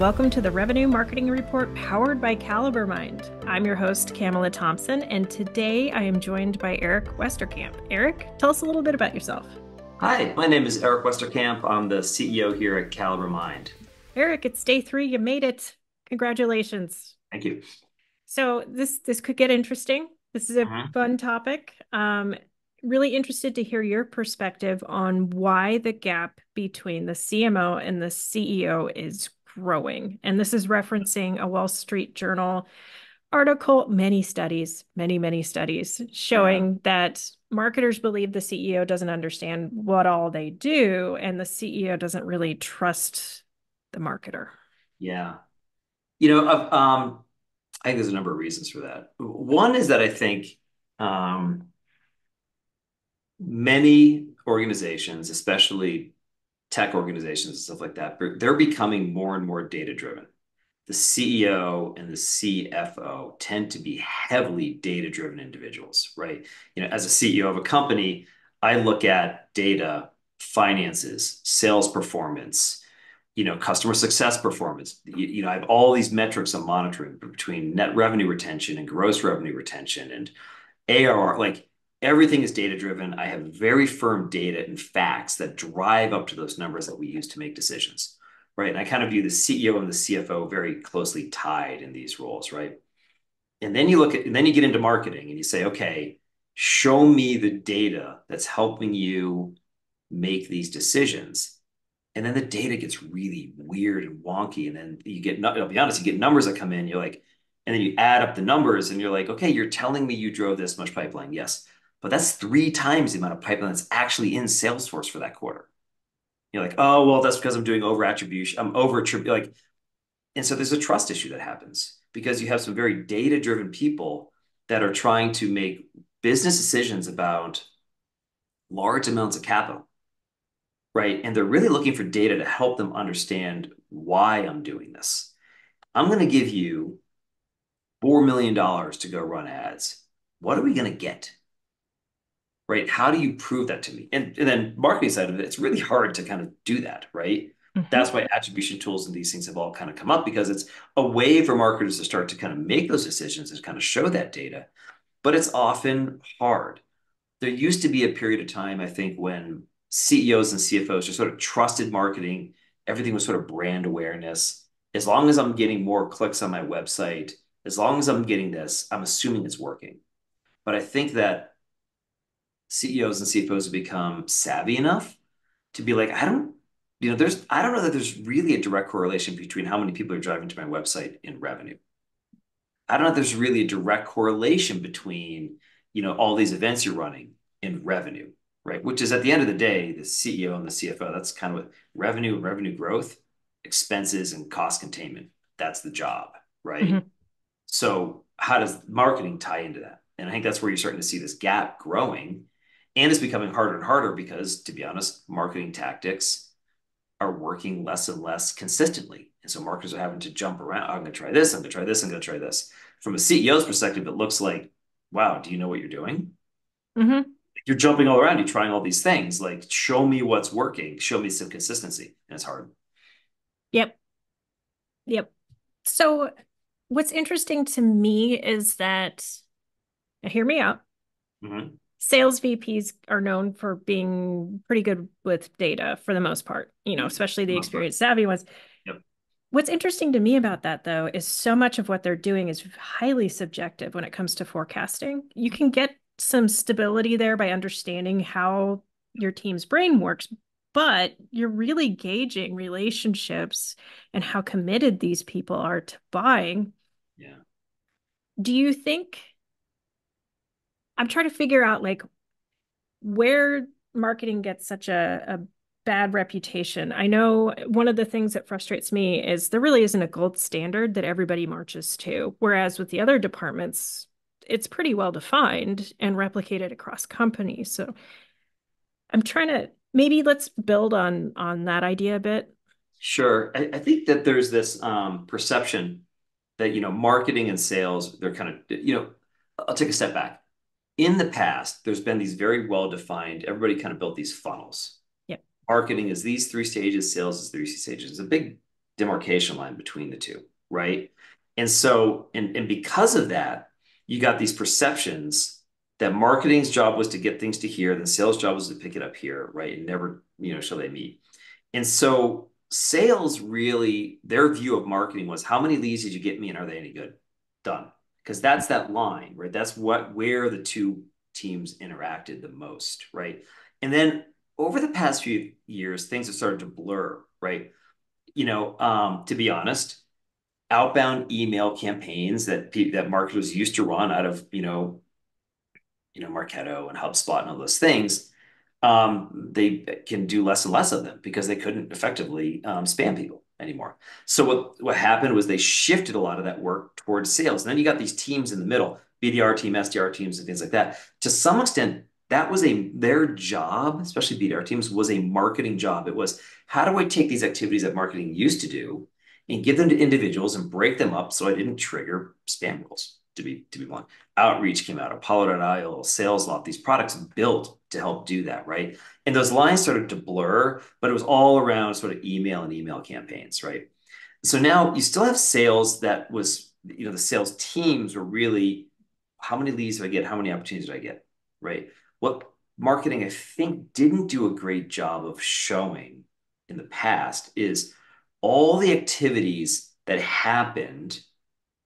Welcome to the Revenue Marketing Report powered by CaliberMind. I'm your host, Camela Thompson, and today I am joined by Eric Westerkamp. Eric, tell us a little bit about yourself. Hi, my name is Eric Westerkamp. I'm the CEO here at CaliberMind. Eric, it's day 3. You made it. Congratulations. Thank you. So this could get interesting. This is a Mhm. fun topic. Really interested to hear your perspective on why the gap between the CMO and the CEO is growing. And this is referencing a Wall Street Journal article, many studies Yeah. showing that marketers believe the CEO doesn't understand what all they do, and the CEO doesn't really trust the marketer. Yeah. I think there's a number of reasons for that. One is that I think um, many organizations, especially tech organizations and stuff like that, they're becoming more and more data driven. The CEO and the CFO tend to be heavily data-driven individuals, right? As a CEO of a company, I look at data, finances, sales performance, customer success performance. I have all these metrics I'm monitoring between net revenue retention and gross revenue retention and ARR. Like everything is data-driven. I have very firm data and facts that drive up to those numbers that we use to make decisions. Right. And I kind of view the CEO and the CFO very closely tied in these roles, right? And then you get into marketing and you say, okay, show me the data that's helping you make these decisions. And then the data gets really weird and wonky. And then I'll be honest, you get numbers that come in, you're like, and then you add up the numbers and you're like, okay, you're telling me you drove this much pipeline. Yes. But that's 3 times the amount of pipeline that's actually in Salesforce for that quarter. You're like, oh, well, that's because I'm doing over attribution. I'm over attribute like, and so there's a trust issue that happens because you have some very data-driven people that are trying to make business decisions about large amounts of capital, right? And they're really looking for data to help them understand why I'm doing this. I'm going to give you $4 million to go run ads. What are we going to get? Right? How do you prove that to me? And then marketing side of it, it's really hard to kind of do that, right? Mhm. That's why attribution tools and these things have all kind of come up because it's a way for marketers to start to kind of make those decisions and kind of show that data. But it's often hard. There used to be a period of time, I think, when CEOs and CFOs just sort of trusted marketing. Everything was sort of brand awareness. As long as I'm getting more clicks on my website, as long as I'm getting this, I'm assuming it's working. But I think that CEOs and CFOs have become savvy enough to be like, I don't know that there's really a direct correlation between how many people are driving to my website and revenue. I don't know if there's really a direct correlation between, all these events you're running and revenue, right? Which is at the end of the day, the CEO and the CFO, that's kind of what revenue and revenue growth, expenses and cost containment. That's the job, right? Mhm. So how does marketing tie into that? And I think that's where you're starting to see this gap growing. And it's becoming harder and harder because, to be honest, marketing tactics are working less and less consistently. And so marketers are having to jump around. I'm going to try this. I'm going to try this. I'm going to try this. From a CEO's perspective, it looks like, wow, do you know what you're doing? Mhm. You're jumping all around. You're trying all these things. Like, show me what's working. Show me some consistency. And it's hard. Yep. Yep. So what's interesting to me is that, now hear me out. Mhm. Sales VPs are known for being pretty good with data for the most part, Yeah, especially for the the most part. experienced savvy ones. Yep. What's interesting to me about that, though, is so much of what they're doing is highly subjective when it comes to forecasting. You can get some stability there by understanding how your team's brain works, but you're really gauging relationships and how committed these people are to buying. Yeah. Do you think I'm trying to figure out like where marketing gets such a bad reputation? I know one of the things that frustrates me is there really isn't a gold standard that everybody marches to, whereas with the other departments, it's pretty well defined and replicated across companies. So I'm trying to maybe let's build on that idea a bit. Sure. I think that there's this perception that, marketing and sales, they're kind of, I'll take a step back. In the past, there's been these very well defined, everybody kind of built these funnels. Yep. Marketing is these 3 stages, sales is 3 stages. It's a big demarcation line between the two, right? And so, and because of that, you got these perceptions that marketing's job was to get things to here, then sales job was to pick it up here, right? And never, shall they meet. And so sales really, their view of marketing was how many leads did you get me and are they any good? Done. Because that's that line, right? That's where the two teams interacted the most, right? And then over the past few years, things have started to blur, right? To be honest, outbound email campaigns that marketers used to run out of, Marketo and HubSpot and all those things, they can do less and less of them because they couldn't effectively spam people anymore. So what happened was they shifted a lot of that work towards sales. And then you got these teams in the middle, BDR team, SDR teams, and things like that. To some extent, that was their job, especially BDR teams, was a marketing job. It was how do I take these activities that marketing used to do and give them to individuals and break them up so I didn't trigger spam rules, to be blunt. Outreach came out, Apollo.io, SalesLoft, these products built to help do that, right? And those lines started to blur, but it was all around sort of email and email campaigns, right? So now you still have sales that was, the sales teams were really how many leads do I get? How many opportunities do I get? Right. What marketing, I think, didn't do a great job of showing in the past is all the activities that happened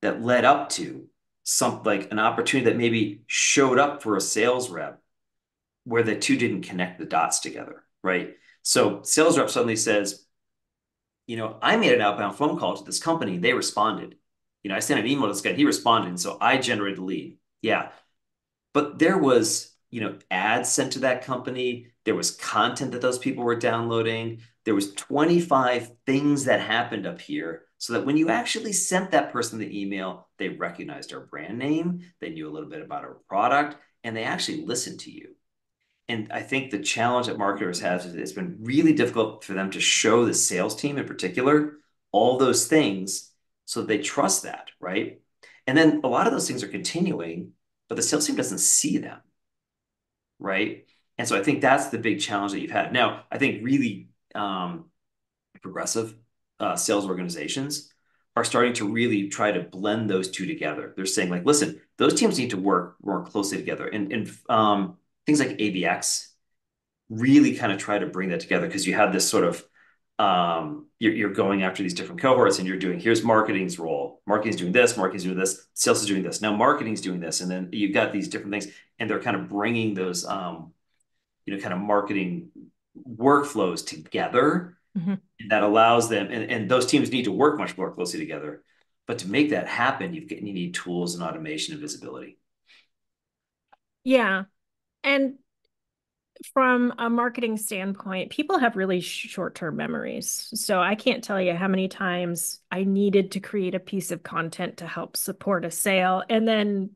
that led up to some like an opportunity that maybe showed up for a sales rep where the two didn't connect the dots together, right? So sales rep suddenly says, I made an outbound phone call to this company. They responded. I sent an email to this guy. He responded. And so I generated a lead. Yeah. But there was, ads sent to that company. There was content that those people were downloading. There was 25 things that happened up here so that when you actually sent that person the email, they recognized our brand name, they knew a little bit about our product, and they actually listened to you. And I think the challenge that marketers have is it's been really difficult for them to show the sales team in particular all those things so they trust that, right? And then a lot of those things are continuing, but the sales team doesn't see them, right? And so I think that's the big challenge that you've had. Now, I think really progressive sales organizations are starting to really try to blend those two together. They're saying like, listen, those teams need to work more closely together. And things like ABX really kind of try to bring that together because you have this sort of you're going after these different cohorts and you're doing here's marketing's role. Marketing's doing this, sales is doing this. Now marketing's doing this. And then you've got these different things and they're kind of bringing those kind of marketing workflows together. Mm-hmm. That allows them and those teams need to work much more closely together. But to make that happen, you need tools and automation and visibility. Yeah. And from a marketing standpoint, people have really short-term memories. So I can't tell you how many times I needed to create a piece of content to help support a sale. And then,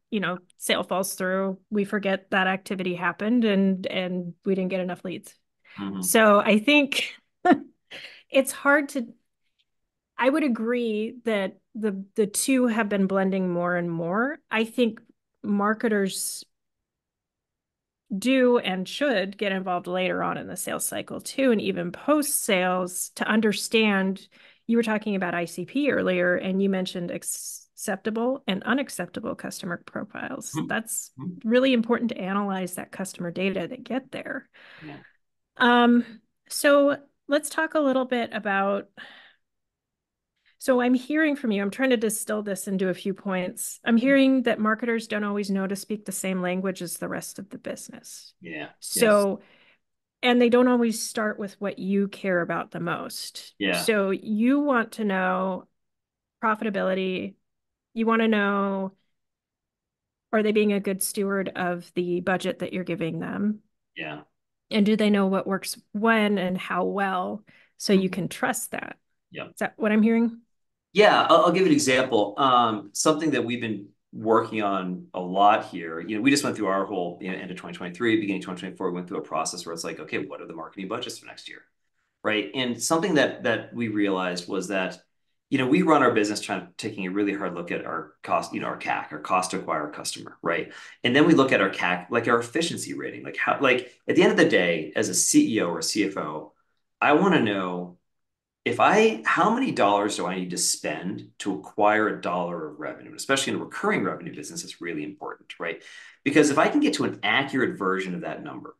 sale falls through. We forget that activity happened and we didn't get enough leads. Mm-hmm. So I think it's hard to I would agree that the two have been blending more and more. I think marketers do and should get involved later on in the sales cycle too, and even post sales to understand. You were talking about ICP earlier, and you mentioned acceptable and unacceptable customer profiles. That's Mm-hmm. really important to analyze that customer data that get there. Yeah. Um, so let's talk a little bit about. So I'm hearing from you, I'm trying to distill this into a few points. I'm hearing that marketers don't always know to speak the same language as the rest of the business. Yeah. Yes. So, and they don't always start with what you care about the most. Yeah. So you want to know profitability. You want to know, are they being a good steward of the budget that you're giving them? Yeah. And do they know what works when and how well so you Mm-hmm. can trust that? Yeah. Is that what I'm hearing? Yeah, I'll give you an example. Something that we've been working on a lot here. We just went through our whole end of 2023, beginning of 2024, we went through a process where it's like, okay, what are the marketing budgets for next year? Right. And something that we realized was that, we run our business taking a really hard look at our cost, our CAC, our cost to acquire a customer, right? And then we look at our CAC, like our efficiency rating, like at the end of the day, as a CEO or a CFO, I want to know how many dollars do I need to spend to acquire a dollar of revenue? Especially in a recurring revenue business, it's really important, right? Because if I can get to an accurate version of that number,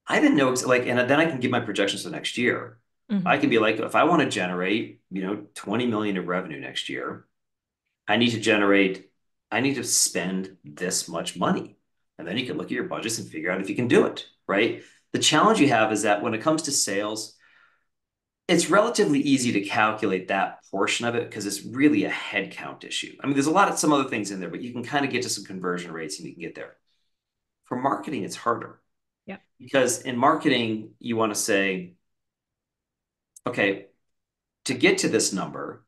I didn't know, like, and then I can give my projections for next year. I Mhm. can be like, if I want to generate, 20 million of revenue next year, I need to generate, I need to spend this much money. And then you can look at your budgets and figure out if you can do it, right? The challenge you have is that when it comes to sales, it's relatively easy to calculate that portion of it because it's really a headcount issue. I mean, there's a lot of some other things in there, but you can kind of get to some conversion rates and you can get there. For marketing, it's harder Yeah. because in marketing, you want to say, okay, to get to this number,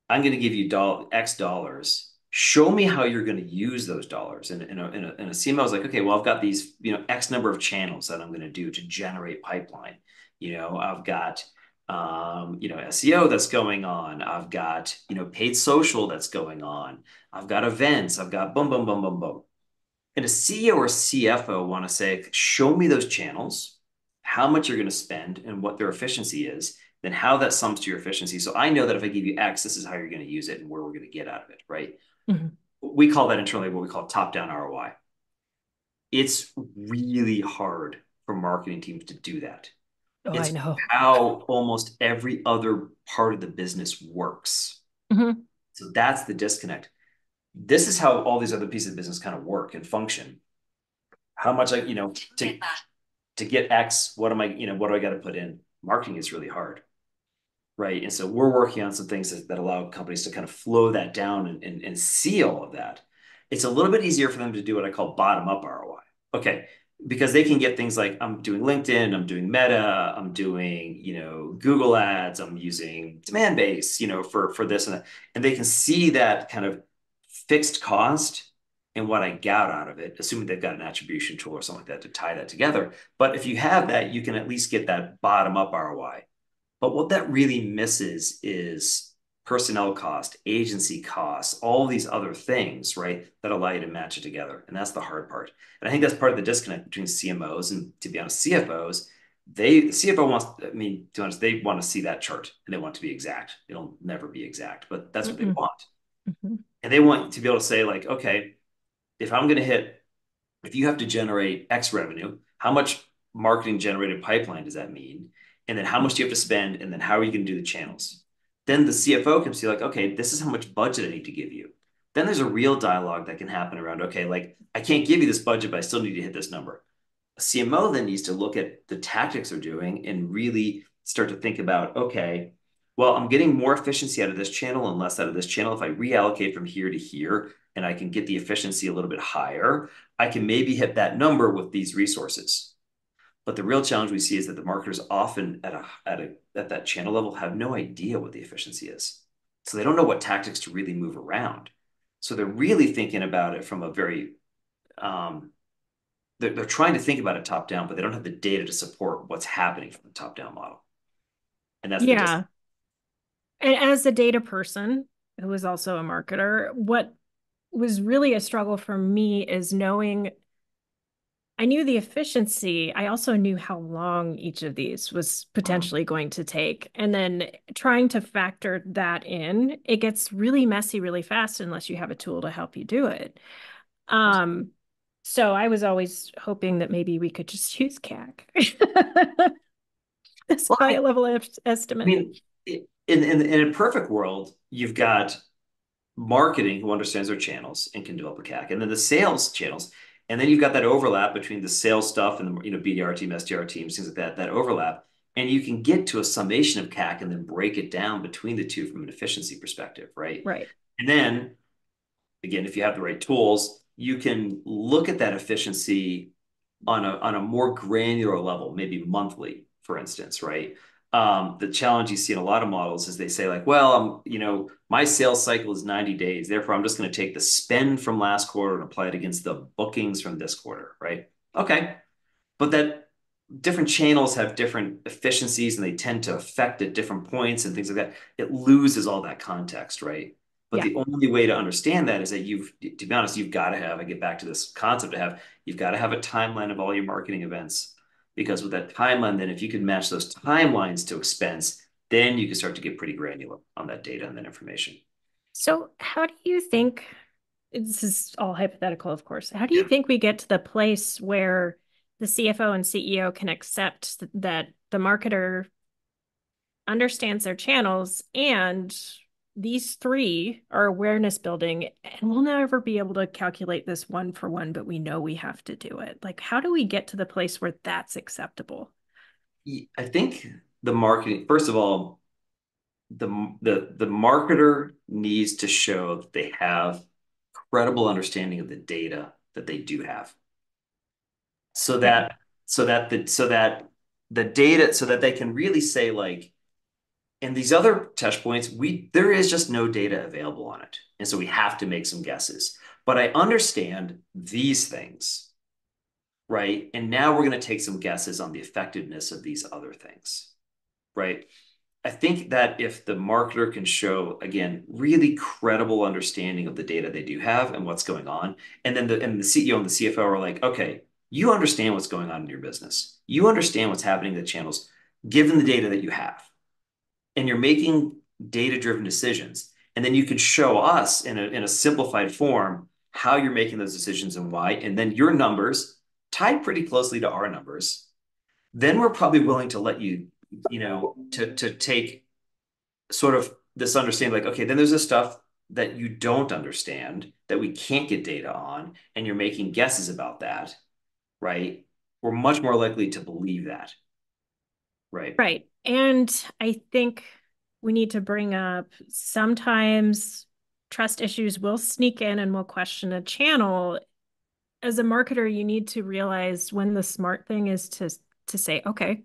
I'm going to give you X dollars. Show me how you're going to use those dollars. And in a CMO is like, okay, well, I've got these, X number of channels that I'm going to do to generate pipeline. I've got, SEO that's going on. I've got, paid social that's going on. I've got events. I've got boom, boom, boom, boom, boom. And a CEO or CFO want to say, show me those channels, how much you're going to spend and what their efficiency is, then how that sums to your efficiency. So I know that if I give you X, this is how you're going to use it and where we're going to get out of it, right? Mhm. We call that internally what we call top-down ROI. It's really hard for marketing teams to do that. Oh, I It's know. how almost every other part of the business works. Mhm. So that's the disconnect. This is how all these other pieces of business kind of work and function. How much to get X, what do I got to put in? Marketing is really hard, right? And so we're working on some things that allow companies to kind of flow that down and see all of that. It's a little bit easier for them to do what I call bottom up ROI. Okay, because they can get things like I'm doing LinkedIn, I'm doing Meta, I'm doing, Google ads, I'm using demand base, for this and that. And they can see that kind of fixed cost and what I got out of it, assuming they've got an attribution tool or something like that to tie that together. But if you have that, you can at least get that bottom up ROI. But what that really misses is personnel cost, agency costs, all these other things, right, that allow you to match it together. And that's the hard part. And I think that's part of the disconnect between CMOs and, to be honest, CFOs. The CFO wants, I mean, to be honest, they want to see that chart and they want to be exact. It'll never be exact, but that's what they Mhm. want. Mhm. And they want to be able to say, like, okay, if I'm going to hit, if you have to generate X revenue, how much marketing generated pipeline does that mean? And then how much do you have to spend? And then how are you going to do the channels? Then the CFO can see, like, okay, this is how much budget I need to give you. Then there's a real dialogue that can happen around, okay, like I can't give you this budget, but I still need to hit this number. A CMO then needs to look at the tactics they're doing and really start to think about, okay, well, I'm getting more efficiency out of this channel and less out of this channel. If I reallocate from here to here and I can get the efficiency a little bit higher, I can maybe hit that number with these resources. But the real challenge we see is that the marketers often at that channel level have no idea what the efficiency is. So they don't know what tactics to really move around. So they're really thinking about it from a very um, they're trying to think about it top down, but they don't have the data to support what's happening from the top down model. And that's the Yeah. And as a data person who was also a marketer, what was really a struggle for me is knowing I knew the efficiency. I also knew how long each of these was potentially going to take. And then trying to factor that in, it gets really messy really fast unless you have a tool to help you do it. Um, so I was always hoping that maybe we could just use CAC as Well, high a level estimate. mean, in a perfect world, you've got marketing who understands their channels and can develop a CAC, and then the sales channels, and then you've got that overlap between the sales stuff and the BDR team, SDR teams, things like that. That overlap, and you can get to a summation of CAC and then break it down between the two from an efficiency perspective, right? Right. And then again, if you have the right tools, you can look at that efficiency on a more granular level, maybe monthly, for instance, right? The challenge you see in a lot of models is they say like, well, my sales cycle is 90 days. Therefore, I'm just going to take the spend from last quarter and apply it against the bookings from this quarter, right? Okay. But that different channels have different efficiencies and they tend to affect at different points and things like that. It loses all that context, right? But Yeah. the only way to understand that is that to be honest, you've got to have, I get back to this concept you've got to have a timeline of all your marketing events. because with that timeline, then if you can match those timelines to expense, then you can start to get pretty granular on that data and that information. So, how do you think, this is all hypothetical, of course, how do you Yeah. think we get to the place where the CFO and CEO can accept that the marketer understands their channels and these three are awareness building, and we'll never be able to calculate this one for one, but we know we have to do it. Like, how do we get to the place where that's acceptable? I think the marketing, first of all, the marketer needs to show that they have credible understanding of the data that they do have. So Okay. that so that the data so that they can really say like in these other touch points, there is just no data available on it. And so we have to make some guesses. But I understand these things, right? And now we're going to take some guesses on the effectiveness of these other things, right? I think that if the marketer can show, again, really credible understanding of the data they do have and what's going on, and then the CEO and the CFO are like, okay, you understand what's going on in your business. You understand what's happening in the channels, given the data that you have. And you're making data-driven decisions. And then you can show us in a simplified form how you're making those decisions and why. And then your numbers tied pretty closely to our numbers. Then we're probably willing to let you, to take sort of this understanding like, okay, then there's this stuff that you don't understand that we can't get data on, and you're making guesses about that, right? We're much more likely to believe that, right? Right. And I think we need to bring up sometimes trust issues will sneak in and will question a channel. As a marketer, you need to realize when the smart thing is to say, okay,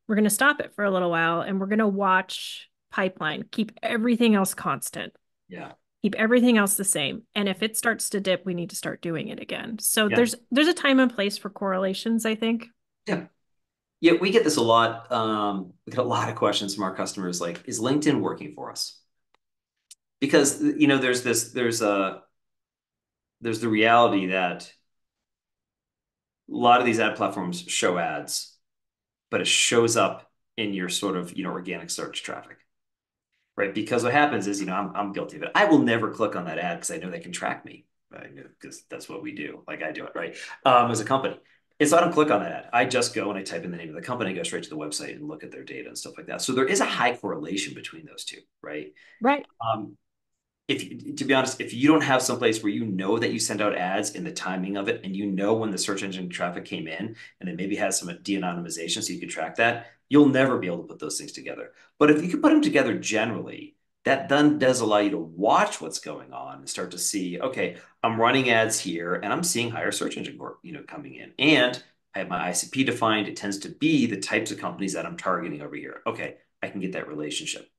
we're going to stop it for a little while and we're going to watch pipeline, keep everything else constant, Yeah. keep everything else the same. And if it starts to dip, we need to start doing it again. So Yeah. there's a time and place for correlations, I think. Yeah. Yeah, we get this a lot. We get a lot of questions from our customers like, is LinkedIn working for us? Because there's the reality that a lot of these ad platforms show ads, but it shows up in your sort of, organic search traffic, right? Because what happens is, I'm guilty of it. I will never click on that ad because I know they can track me, right? Because that's what we do. Like I do it, right? As a company. And so I don't click on that ad. I just go and I type in the name of the company, go straight to the website and look at their data and stuff like that. So there is a high correlation between those two, right? Right. Um, if to be honest, if you don't have someplace where you know that you send out ads in the timing of it, and you know when the search engine traffic came in, and it maybe has some de-anonymization so you can track that, you'll never be able to put those things together. But if you can put them together generally, that then does allow you to watch what's going on and start to see, okay, I'm running ads here and I'm seeing higher search engine work, coming in. And I have my ICP defined. It tends to be the types of companies that I'm targeting over here. Okay, I can get that relationship,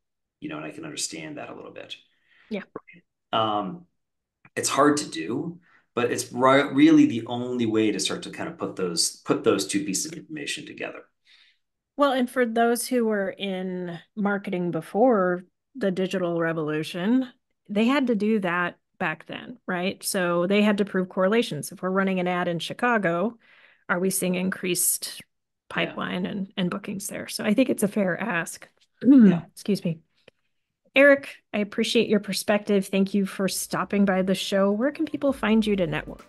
and I can understand that a little bit. Yeah. Um, it's hard to do, but it's really the only way to start to kind of put those two pieces of information together. Well, and for those who were in marketing before the digital revolution, they had to do that back then, right? So they had to prove correlations. If we're running an ad in Chicago, are we seeing increased Yeah. pipeline and bookings there? So I think it's a fair ask. Yeah. Excuse me. Eric, I appreciate your perspective. Thank you for stopping by the show. Where can people find you to network?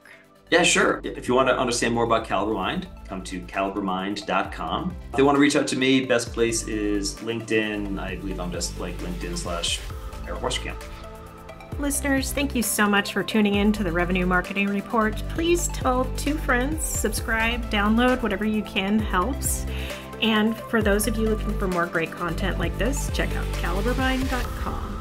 Yeah, sure. If you want to understand more about CaliberMind, come to CaliberMind.com. If they want to reach out to me, best place is LinkedIn. I believe I'm just like LinkedIn/Eric Westerkamp. Listeners, thank you so much for tuning in to the Revenue Marketing Report. Please tell 2 friends, subscribe, download, whatever you can helps. And for those of you looking for more great content like this, check out CaliberMind.com.